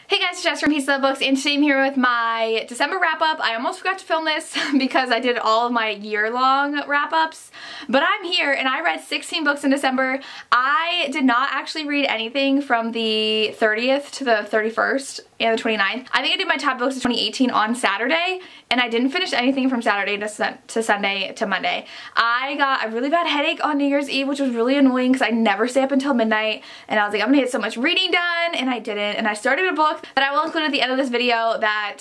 Hey guys, it's Jess from Pieces of Books, and today I'm here with my December wrap-up. I almost forgot to film this because I did all of my year-long wrap-ups, but I'm here and I read 16 books in December. I did not actually read anything from the 30th to the 31st and the 29th. I think I did my top books of 2018 on Saturday, and I didn't finish anything from Saturday to Sunday to Monday. I got a really bad headache on New Year's Eve, which was really annoying because I never stay up until midnight, and I was like, I'm gonna get so much reading done, and I didn't. And I started a book that I will include at the end of this video that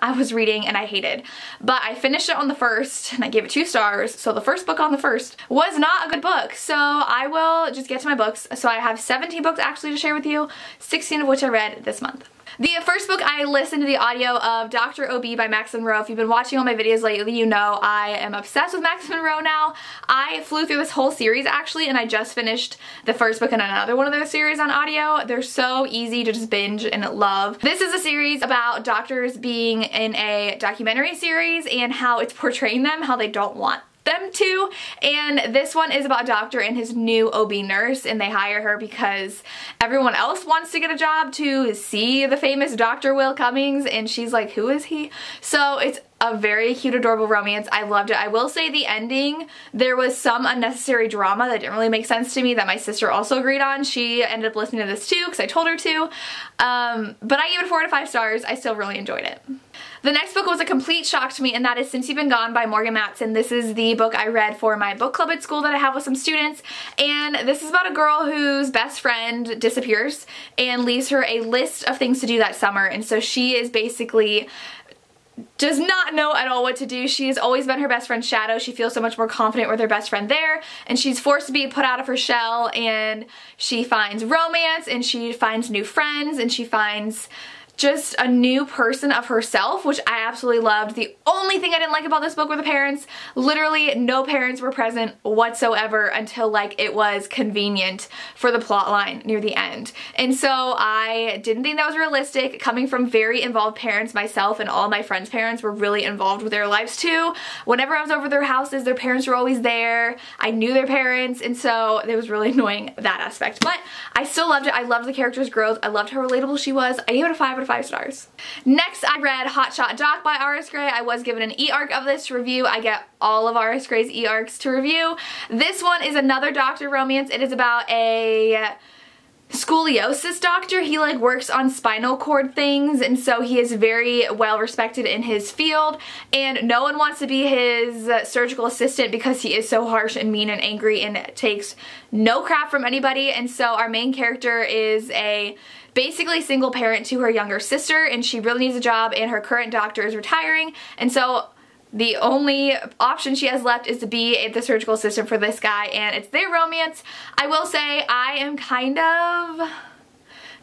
I was reading and I hated. But I finished it on the 1st and I gave it 2 stars. So the first book on the 1st was not a good book. So I will just get to my books. So I have 17 books actually to share with you, 16 of which I read this month. The first book, I listened to the audio of Dr. OB by Max Monroe. If you've been watching all my videos lately, you know I am obsessed with Max Monroe now. I flew through this whole series actually, and I just finished the first book in another one of their series on audio. They're so easy to just binge and love. This is a series about doctors being in a documentary series and how it's portraying them, how they don't want them to, and this one is about a doctor and his new OB nurse, and they hire her because everyone else wants to get a job to see the famous Dr. Will Cummings, and she's like, who is he? So it's a very cute, adorable romance. I loved it. I will say the ending, there was some unnecessary drama that didn't really make sense to me that my sister also agreed on. She ended up listening to this too because I told her to, but I gave it 4 out of 5 stars. I still really enjoyed it. The next book was a complete shock to me, and that is Since You've Been Gone by Morgan Matson. This is the book I read for my book club at school that I have with some students, and this is about a girl whose best friend disappears and leaves her a list of things to do that summer, and so she is basically does not know at all what to do. She has always been her best friend's shadow. She feels so much more confident with her best friend there, and she's forced to be put out of her shell, and she finds romance, and she finds new friends, and she finds just a new person of herself, which I absolutely loved. The only thing I didn't like about this book were the parents. Literally no parents were present whatsoever until like it was convenient for the plot line near the end. And so I didn't think that was realistic. Coming from very involved parents myself, and all my friends' parents were really involved with their lives too. Whenever I was over their houses, their parents were always there. I knew their parents, and so it was really annoying, that aspect. But I still loved it. I loved the character's growth. I loved how relatable she was. I gave it a 5 out of 5 stars. Next, I read Hotshot Doc by R.S. Gray. I was given an e-arc of this to review. I get all of R.S. Gray's e-arcs to review. This one is another doctor romance. It is about a scoliosis doctor. He like works on spinal cord things, and so he is very well respected in his field, and no one wants to be his surgical assistant because he is so harsh and mean and angry and takes no crap from anybody. And so our main character is a basically single parent to her younger sister, and she really needs a job, and her current doctor is retiring, and so the only option she has left is to be the surgical assistant for this guy, and it's their romance. I will say I am kind of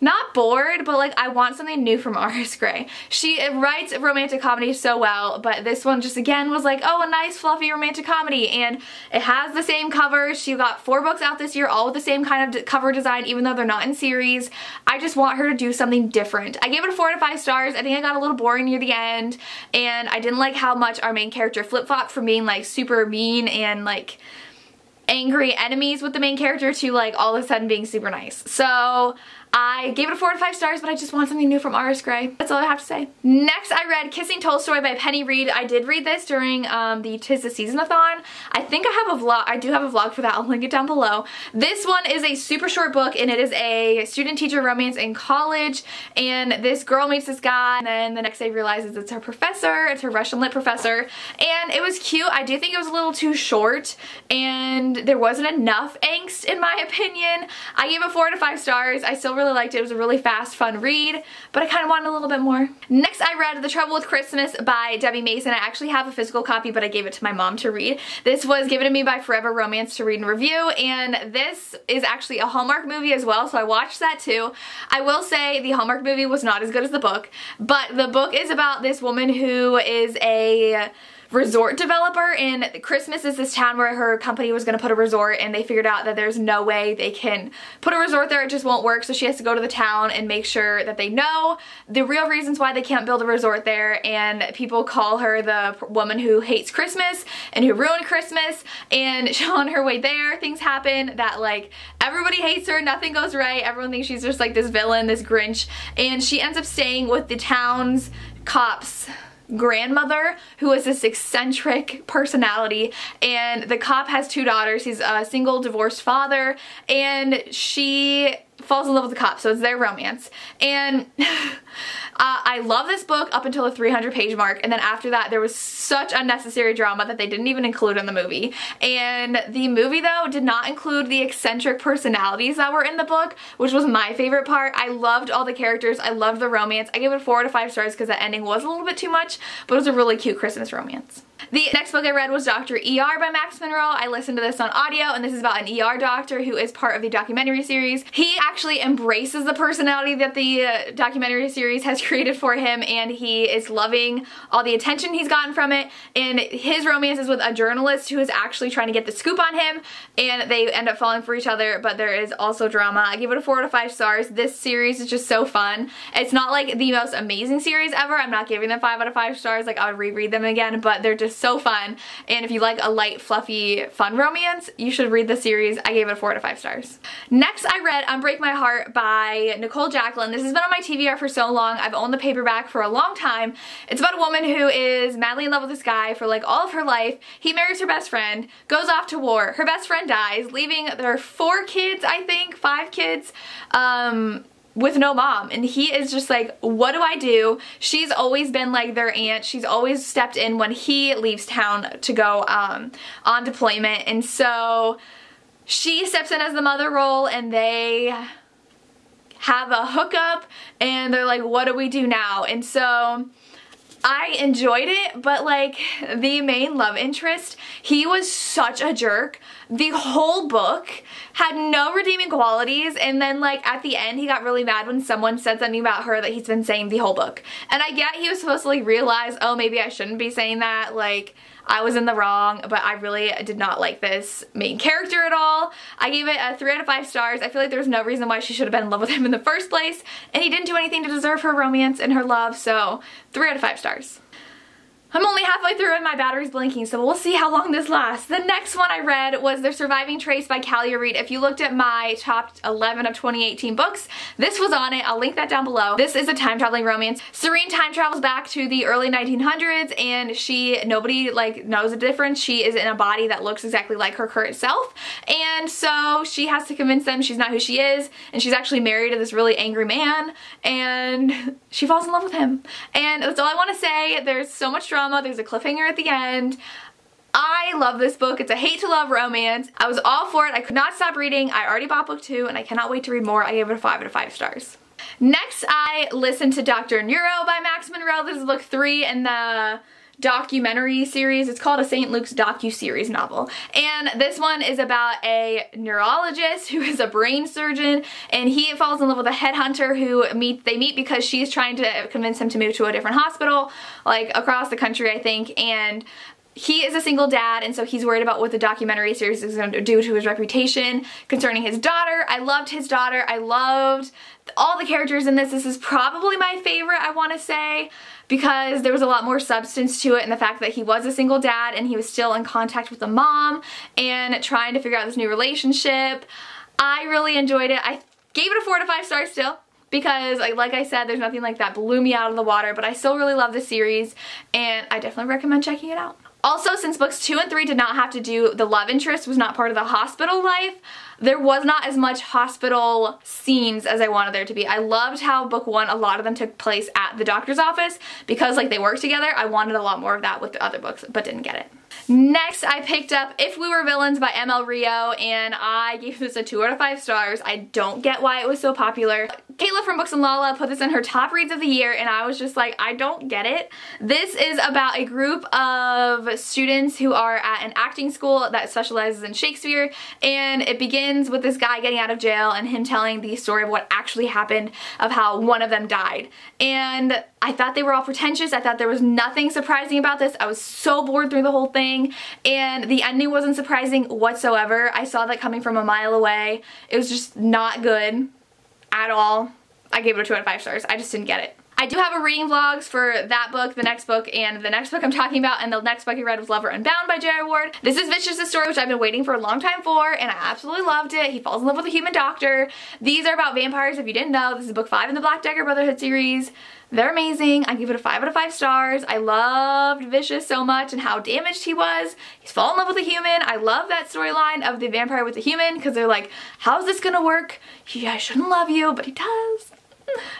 not bored, but like I want something new from R.S. Gray. She writes romantic comedy so well, but this one just again was like, oh, a nice fluffy romantic comedy, and it has the same cover. She got 4 books out this year, all with the same kind of cover design, even though they're not in series. I just want her to do something different. I gave it a 4 out of 5 stars. I think I got a little boring near the end, and I didn't like how much our main character flip-flopped from being like super mean and like angry enemies with the main character to like all of a sudden being super nice. So I gave it a 4 out of 5 stars, but I just want something new from R.S. Gray. That's all I have to say. Next, I read Kissing Tolstoy by Penny Reed. I did read this during the Tis the Season-a-thon. I think I have a vlog. I do have a vlog for that. I'll link it down below. This one is a super short book, and it is a student-teacher romance in college, and this girl meets this guy, and then the next day realizes it's her professor. It's her Russian lit professor, and it was cute. I do think it was a little too short, and there wasn't enough angst in my opinion. I gave it 4 out of 5 stars. I still really liked it. It was a really fast, fun read, but I kind of wanted a little bit more. Next, I read The Trouble with Christmas by Debbie Mason. I actually have a physical copy, but I gave it to my mom to read. This was given to me by Forever Romance to read and review, and this is actually a Hallmark movie as well, so I watched that too. I will say the Hallmark movie was not as good as the book, but the book is about this woman who is a resort developer, and Christmas is this town where her company was going to put a resort, and they figured out that there's no way they can put a resort there, it just won't work, so she has to go to the town and make sure that they know the real reasons why they can't build a resort there, and people call her the woman who hates Christmas and who ruined Christmas, and on her way there, things happen that like everybody hates her, nothing goes right, everyone thinks she's just like this villain, this Grinch, and she ends up staying with the town's cop's grandmother, who is this eccentric personality, and the cop has 2 daughters. He's a single divorced father, and she falls in love with the cop, so it's their romance. And I love this book up until the 300-page mark, and then after that there was such unnecessary drama that they didn't even include in the movie. And the movie, though, did not include the eccentric personalities that were in the book, which was my favorite part. I loved all the characters, I loved the romance. I gave it 4 out of 5 stars because the ending was a little bit too much, but it was a really cute Christmas romance. The next book I read was Dr. ER by Max Monroe. I listened to this on audio, and this is about an ER doctor who is part of the documentary series. He actually embraces the personality that the documentary series has created for him, and he is loving all the attention he's gotten from it, and his romance is with a journalist who is actually trying to get the scoop on him, and they end up falling for each other, but there is also drama. I give it a 4 out of 5 stars. This series is just so fun. It's not like the most amazing series ever. I'm not giving them 5 out of 5 stars. Like, I would reread them again, but they're just so fun, and if you like a light, fluffy, fun romance, you should read the series. I gave it a 4 out of 5 stars. Next, I read Unbreak My Heart by Nicole Jacqueline. This has been on my TBR for so long. I've owned the paperback for a long time. It's about a woman who is madly in love with this guy for like all of her life. He marries her best friend, goes off to war. Her best friend dies, leaving their 4 kids, I think, 5 kids, with no mom, and he is just like, what do I do? She's always been like their aunt. She's always stepped in when he leaves town to go on deployment, and so she steps in as the mother role, and they have a hookup, and they're like, what do we do now? And so I enjoyed it, but like the main love interest, he was such a jerk. The whole book had no redeeming qualities, and then like at the end he got really mad when someone said something about her that he's been saying the whole book. And I get he was supposed to like realize, oh, maybe I shouldn't be saying that, like I was in the wrong, but I really did not like this main character at all. I gave it a 3 out of 5 stars. I feel like there's no reason why she should have been in love with him in the first place, and he didn't do anything to deserve her romance and her love, so 3 out of 5 stars. I'm only halfway through and my battery's blinking, so we'll see how long this lasts. The next one I read was The Surviving Trace by Callie Reed. If you looked at my top 11 of 2018 books, this was on it. I'll link that down below. This is a time traveling romance. Serene time travels back to the early 1900s, and nobody like knows the difference. She is in a body that looks exactly like her current self, and so she has to convince them she's not who she is, and she's actually married to this really angry man, and she falls in love with him. And that's all I want to say. There's so much drama. There's a cliffhanger at the end. I love this book. It's a hate to love romance. I was all for it. I could not stop reading. I already bought book 2 and I cannot wait to read more. I gave it a 5 out of 5 stars. Next, I listened to Dr. Neuro by Max Monroe. This is book 3 in the documentary series. It's called a St. Luke's docu-series novel, and this one is about a neurologist who is a brain surgeon, and he falls in love with a headhunter who they meet because she's trying to convince him to move to a different hospital, like across the country, I think, and he is a single dad, and so he's worried about what the documentary series is going to do to his reputation concerning his daughter. I loved his daughter. I loved all the characters in this. This is probably my favorite, I want to say, because there was a lot more substance to it, and the fact that he was a single dad and he was still in contact with the mom and trying to figure out this new relationship. I really enjoyed it. I gave it a 4 out of 5 stars still, because like I said, there's nothing like that blew me out of the water, but I still really love the series, and I definitely recommend checking it out. Also, since books 2 and 3 did not have to do, the love interest was not part of the hospital life, there was not as much hospital scenes as I wanted there to be. I loved how book 1, a lot of them took place at the doctor's office because like they worked together. I wanted a lot more of that with the other books, but didn't get it. Next, I picked up If We Were Villains by ML Rio, and I gave this a 2 out of 5 stars. I don't get why it was so popular. Kayla from Books and Lala put this in her top reads of the year, and I was just like, I don't get it. This is about a group of students who are at an acting school that specializes in Shakespeare, and it begins ends with this guy getting out of jail and him telling the story of what actually happened, of how one of them died. And I thought they were all pretentious. I thought there was nothing surprising about this. I was so bored through the whole thing, and the ending wasn't surprising whatsoever. I saw that coming from a mile away. It was just not good at all. I gave it a 2 out of 5 stars. I just didn't get it. I do have a reading vlogs for that book, the next book, and the next book I'm talking about, and the next book I read was Lover Unbound by J.R. Ward. This is Vicious's story, which I've been waiting for a long time for, and I absolutely loved it. He falls in love with a human doctor. These are about vampires, if you didn't know. This is book 5 in the Black Dagger Brotherhood series. They're amazing. I give it a 5 out of 5 stars. I loved Vicious so much and how damaged he was. He's fallen in love with a human. I love that storyline of the vampire with the human, because they're like, how's this gonna work? I shouldn't love you, but he does.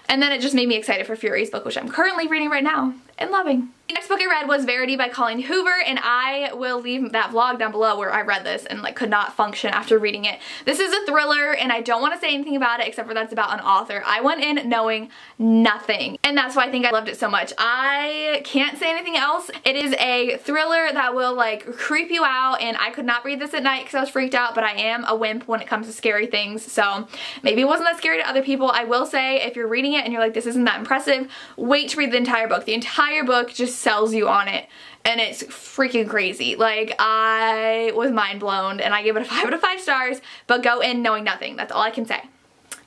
And then it just made me excited for Fury's book, which I'm currently reading right now and loving. The next book I read was Verity by Colleen Hoover, and I will leave that vlog down below where I read this and like could not function after reading it. This is a thriller, and I don't want to say anything about it except for that it's about an author. I went in knowing nothing, and that's why I think I loved it so much. I can't say anything else. It is a thriller that will like creep you out, and I could not read this at night because I was freaked out, but I am a wimp when it comes to scary things, so maybe it wasn't that scary to other people. I will say, if you're reading it and you're like, this isn't that impressive, wait to read the entire book. The entire book just sells you on it, and it's freaking crazy. Like, I was mind blown, and I gave it a 5 out of 5 stars, but go in knowing nothing. That's all I can say.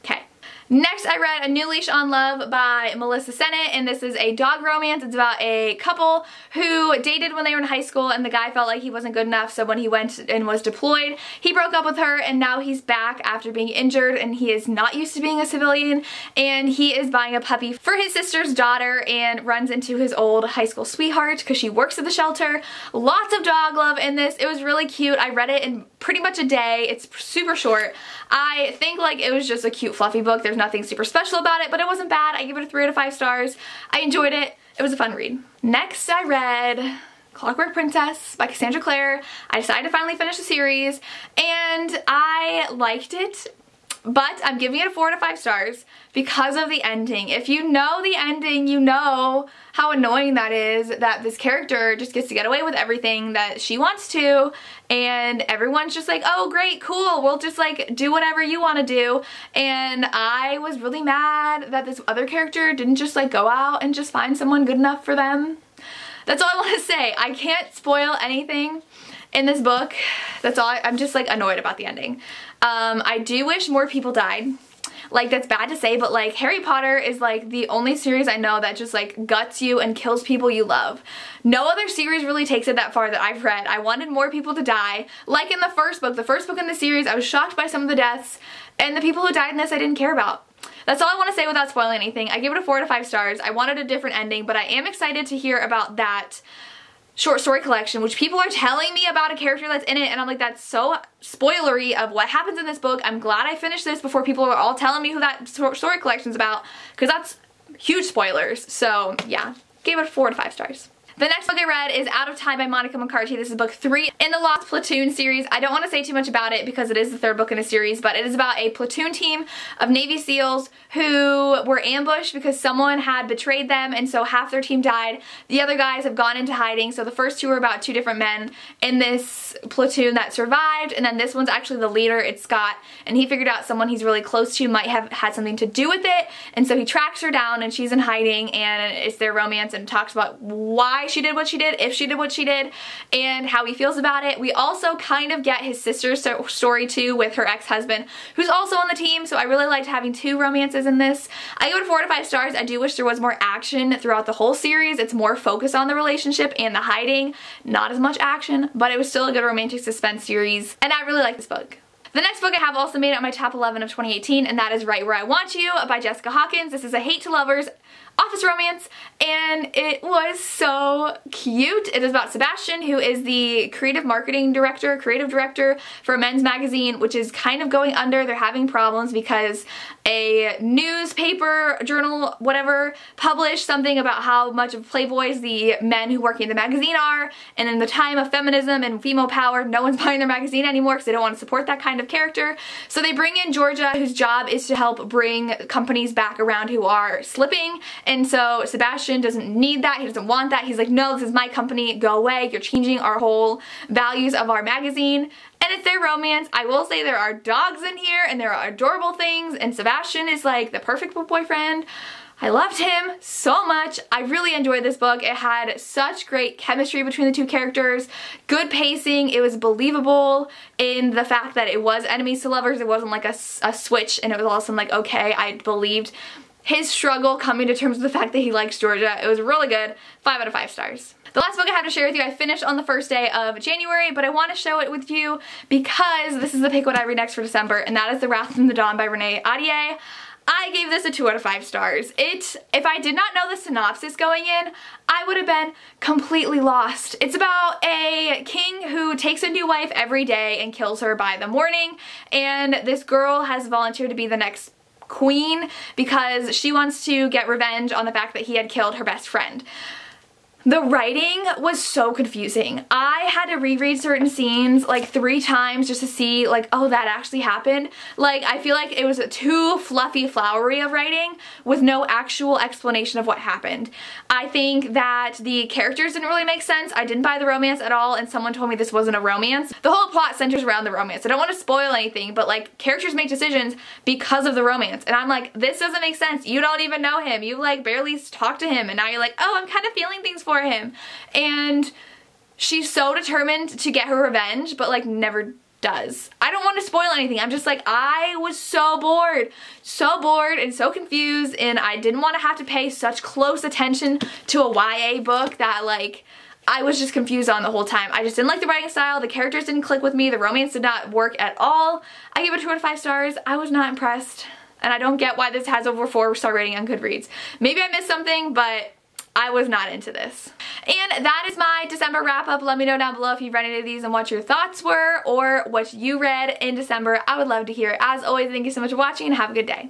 Okay. Next, I read A New Leash on Love by Melissa Sennett, and this is a dog romance. It's about a couple who dated when they were in high school, and the guy felt like he wasn't good enough, so when he went and was deployed, he broke up with her, and now he's back after being injured, and he is not used to being a civilian, and he is buying a puppy for his sister's daughter and runs into his old high school sweetheart because she works at the shelter. Lots of dog love in this. It was really cute. I read it in pretty much a day. It's super short. I think like it was just a cute fluffy book. There's nothing super special about it, but it wasn't bad. I give it a 3 out of 5 stars. I enjoyed it. It was a fun read. Next, I read Clockwork Princess by Cassandra Clare. I decided to finally finish the series, and I liked it, but I'm giving it a 4 out of 5 stars because of the ending. If you know the ending, you know how annoying that is, that this character just gets to get away with everything that she wants to, and everyone's just like, oh great, cool, we'll just like do whatever you want to do. And I was really mad that this other character didn't just like go out and just find someone good enough for them. That's all I want to say. I can't spoil anything in this book. That's all. I'm just like annoyed about the ending. I do wish more people died. Like, that's bad to say, but like Harry Potter is like the only series I know that just like guts you and kills people you love. No other series really takes it that far that I've read. I wanted more people to die. Like in the first book in the series, I was shocked by some of the deaths, and the people who died in this I didn't care about. That's all I want to say without spoiling anything. I give it a 4 out of 5 stars. I wanted a different ending, but I am excited to hear about that short story collection, which people are telling me about a character that's in it, and I'm like, that's so spoilery of what happens in this book. I'm glad I finished this before people are all telling me who that short story collection's about, because that's huge spoilers. So yeah, gave it 4 out of 5 stars. The next book I read is Out of Time by Monica McCarthy. This is book 3 in the Lost Platoon series. I don't want to say too much about it because it is the 3rd book in a series, but it is about a platoon team of Navy SEALs who were ambushed because someone had betrayed them, and so half their team died. The other guys have gone into hiding, so the first 2 are about 2 different men in this platoon that survived, and then this one's actually the leader. It's Scott, and he figured out someone he's really close to might have had something to do with it, and so he tracks her down, and she's in hiding, and it's their romance, and talks about why she did what she did, if she did what she did, and how he feels about it. We also kind of get his sister's story too with her ex-husband, who's also on the team, so I really liked having 2 romances in this. I give it 4 out of 5 stars. I do wish there was more action throughout the whole series. It's more focused on the relationship and the hiding, not as much action, but it was still a good romantic suspense series, and I really like this book. The next book I have also made it on my top 11 of 2018, and that is Right Where I Want You by Jessica Hawkins. This is a hate to lovers office romance, and it was so cute. It is about Sebastian, who is the creative director for a men's magazine, which is kind of going under. They're having problems because a newspaper, journal, whatever, published something about how much of playboys the men who work in the magazine are, and in the time of feminism and female power, no one's buying their magazine anymore because they don't want to support that kind of character. So they bring in Georgia, whose job is to help bring companies back around who are slipping, And so Sebastian doesn't need that. He doesn't want that. He's like, no, this is my company. Go away. You're changing our whole values of our magazine. And it's their romance. I will say there are dogs in here and there are adorable things, and Sebastian is like the perfect boyfriend. I loved him so much. I really enjoyed this book. It had such great chemistry between the two characters, good pacing. It was believable in the fact that it was enemies to lovers. It wasn't like a switch, and it was also like, okay, I believed his struggle coming to terms with the fact that he likes Georgia. It was really good. 5 out of 5 stars. The last book I have to share with you, I finished on the first day of January, but I want to show it with you because this is the pick what I read next for December, and that is The Wrath from the Dawn by Renee Ahdieh. I gave this a 2 out of 5 stars. If I did not know the synopsis going in, I would have been completely lost. It's about a king who takes a new wife every day and kills her by the morning, and this girl has volunteered to be the next queen because she wants to get revenge on the fact that he had killed her best friend. The writing was so confusing. I had to reread certain scenes like 3 times just to see like, oh, that actually happened. Like, I feel like it was too fluffy, flowery of writing with no actual explanation of what happened. I think that the characters didn't really make sense. I didn't buy the romance at all, and someone told me this wasn't a romance. The whole plot centers around the romance. I don't want to spoil anything, but like, characters make decisions because of the romance. And I'm like, this doesn't make sense. You don't even know him. You like barely talked to him, and now you're like, oh, I'm kind of feeling things for him. And she's so determined to get her revenge, but like never does. I don't want to spoil anything. I'm just like, I was so bored and so confused, and I didn't want to have to pay such close attention to a YA book that like I was just confused on the whole time. I just didn't like the writing style. The characters didn't click with me. The romance did not work at all. I gave it 2 out of 5 stars. I was not impressed, and I don't get why this has over 4-star rating on Goodreads. Maybe I missed something, but I was not into this. And that is my December wrap up. Let me know down below if you've read any of these and what your thoughts were or what you read in December. I would love to hear. As always, thank you so much for watching and have a good day.